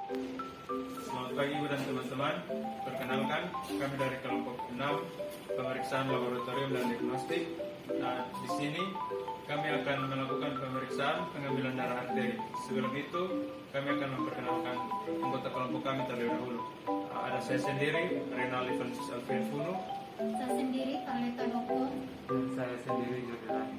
Selamat pagi Ibu dan teman-teman. Perkenalkan, kami dari kelompok 6 pemeriksaan laboratorium dan diagnostik. Nah, di sini kami akan melakukan pemeriksaan pengambilan darah arteri. Sebelum itu, kami akan memperkenalkan anggota kelompok kami terlebih dahulu. Ada saya sendiri, Renaldi Francis Alfian Funo. Saya sendiri, Carleta Doko. Dan saya sendiri, Jody Lani.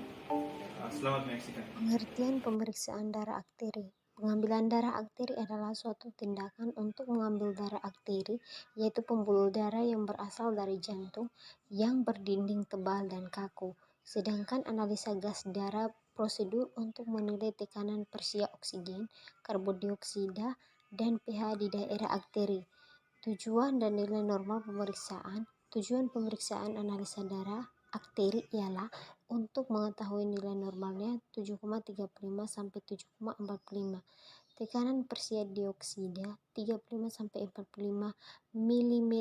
Selamat menyaksikan. Pengertian pemeriksaan darah arteri. Pengambilan darah arteri adalah suatu tindakan untuk mengambil darah arteri, yaitu pembuluh darah yang berasal dari jantung yang berdinding tebal dan kaku. Sedangkan analisa gas darah prosedur untuk menilai tekanan persia oksigen, karbondioksida, dan pH di daerah arteri. Tujuan dan nilai normal pemeriksaan. Tujuan pemeriksaan analisa darah arteri ialah untuk mengetahui nilai normalnya 7,35 sampai 7,45. Tekanan persia dioksida 35 sampai 45 mm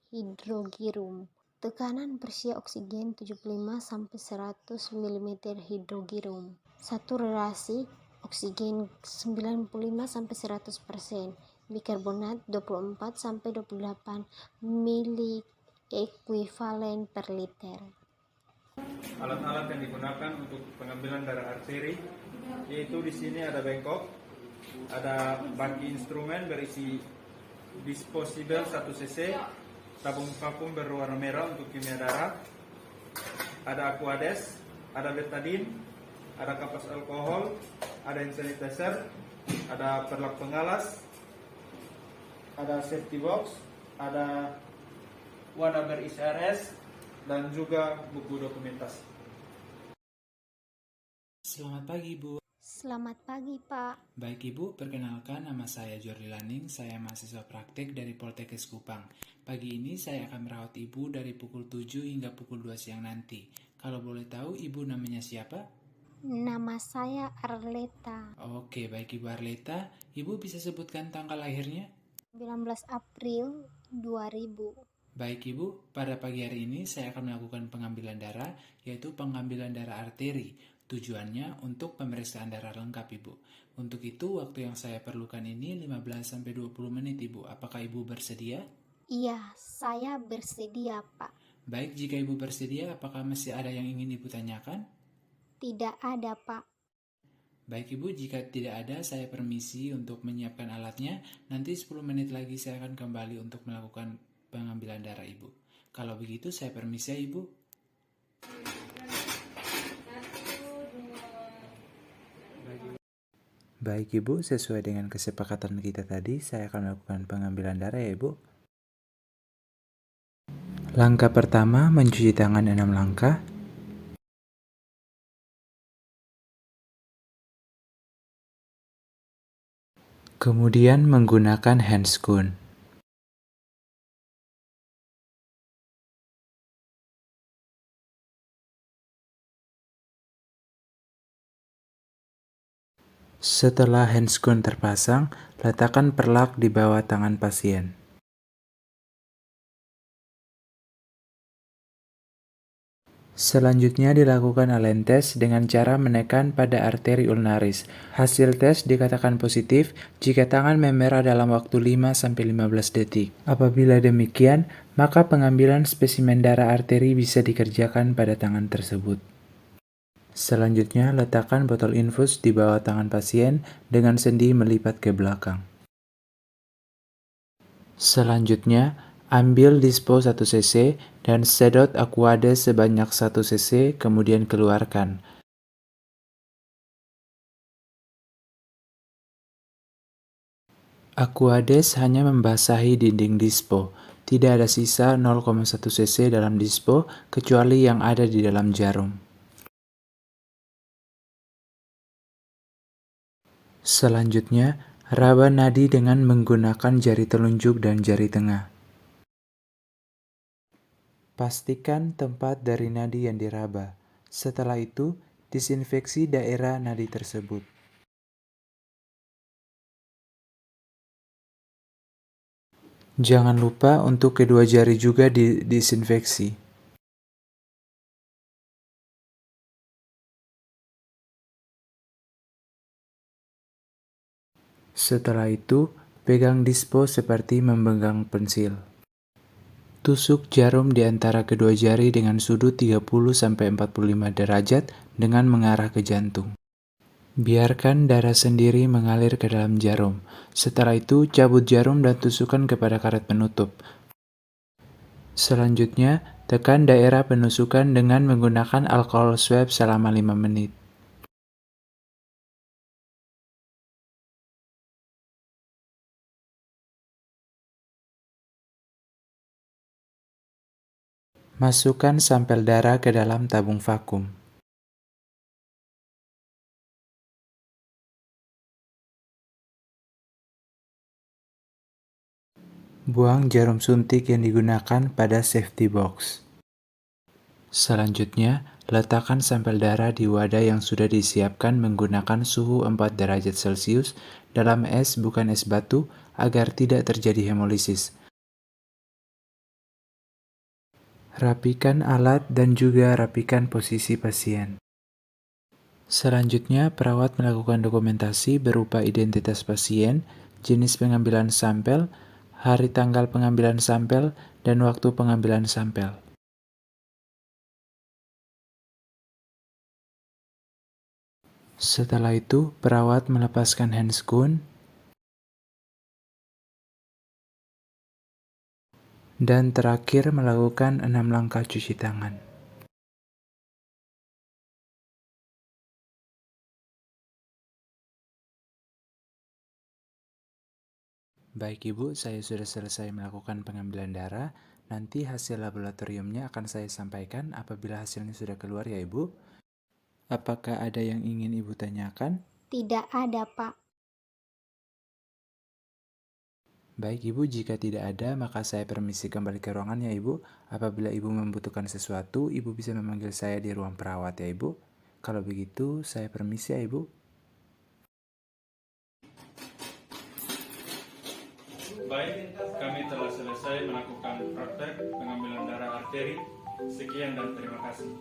hidrogirum. Tekanan persia oksigen 75 sampai 100 mm hidrogirum. Saturasi oksigen 95 sampai 100%. Bikarbonat 24 sampai 28 mili ekuivalen per liter. Alat-alat yang digunakan untuk pengambilan darah arteri yaitu di sini ada bengkok, ada baki instrumen berisi disposable 1 cc, tabung vakum berwarna merah untuk kimia darah, ada aquades, ada betadine, ada kapas alkohol, ada hand sanitizer, ada perlak pengalas, ada safety box, ada wadah berisi RS, dan juga buku dokumentasi. Selamat pagi, Bu. Selamat pagi, Pak. Baik, Ibu, perkenalkan nama saya Jordi Laning, saya mahasiswa praktik dari Poltekkes Kupang. Pagi ini saya akan merawat Ibu dari pukul 7 hingga pukul 2 siang nanti. Kalau boleh tahu, Ibu namanya siapa? Nama saya Arleta. Oke, baik Ibu Arleta. Ibu bisa sebutkan tanggal lahirnya? 19 April 2000. Baik Ibu, pada pagi hari ini saya akan melakukan pengambilan darah, yaitu pengambilan darah arteri. Tujuannya untuk pemeriksaan darah lengkap Ibu. Untuk itu, waktu yang saya perlukan ini 15-20 menit Ibu. Apakah Ibu bersedia? Iya, saya bersedia, Pak. Baik, jika Ibu bersedia, apakah masih ada yang ingin Ibu tanyakan? Tidak ada, Pak. Baik Ibu, jika tidak ada, saya permisi untuk menyiapkan alatnya. Nanti 10 menit lagi saya akan kembali untuk melakukan pengambilan darah Ibu. Kalau begitu, saya permisi ya Ibu. Baik Ibu, sesuai dengan kesepakatan kita tadi, saya akan melakukan pengambilan darah ya Ibu. Langkah pertama, mencuci tangan 6 langkah. Kemudian menggunakan handscoon. Setelah handscoon terpasang, letakkan perlak di bawah tangan pasien. Selanjutnya dilakukan allen test dengan cara menekan pada arteri ulnaris. Hasil tes dikatakan positif jika tangan memerah dalam waktu 5-15 detik. Apabila demikian, maka pengambilan spesimen darah arteri bisa dikerjakan pada tangan tersebut. Selanjutnya, letakkan botol infus di bawah tangan pasien dengan sendi melipat ke belakang. Selanjutnya, ambil dispo 1 cc dan sedot aquades sebanyak 1 cc, kemudian keluarkan. Aquades hanya membasahi dinding dispo. Tidak ada sisa 0,1 cc dalam dispo kecuali yang ada di dalam jarum. Selanjutnya, raba nadi dengan menggunakan jari telunjuk dan jari tengah. Pastikan tempat dari nadi yang diraba. Setelah itu, disinfeksi daerah nadi tersebut. Jangan lupa untuk kedua jari juga disinfeksi. Setelah itu, Pegang dispo seperti memegang pensil. Tusuk jarum di antara kedua jari dengan sudut 30-45 derajat dengan mengarah ke jantung. Biarkan darah sendiri mengalir ke dalam jarum. Setelah itu, cabut jarum dan tusukkan kepada karet penutup. Selanjutnya, tekan daerah penusukan dengan menggunakan alkohol swab selama 5 menit. Masukkan sampel darah ke dalam tabung vakum. Buang jarum suntik yang digunakan pada safety box. Selanjutnya, letakkan sampel darah di wadah yang sudah disiapkan menggunakan suhu 4 derajat Celcius dalam es bukan es batu agar tidak terjadi hemolisis. Rapikan alat dan juga rapikan posisi pasien. Selanjutnya, perawat melakukan dokumentasi berupa identitas pasien, jenis pengambilan sampel, hari tanggal pengambilan sampel, dan waktu pengambilan sampel. Setelah itu, perawat melepaskan handscoon dan terakhir melakukan 6 langkah cuci tangan. Baik Ibu, saya sudah selesai melakukan pengambilan darah. Nanti hasil laboratoriumnya akan saya sampaikan apabila hasilnya sudah keluar ya Ibu. Apakah ada yang ingin Ibu tanyakan? Tidak ada, Pak. Baik Ibu, jika tidak ada, maka saya permisi kembali ke ruangan ya Ibu. Apabila Ibu membutuhkan sesuatu, Ibu bisa memanggil saya di ruang perawat ya Ibu. Kalau begitu, saya permisi ya Ibu. Baik, kami telah selesai melakukan praktek pengambilan darah arteri. Sekian dan terima kasih.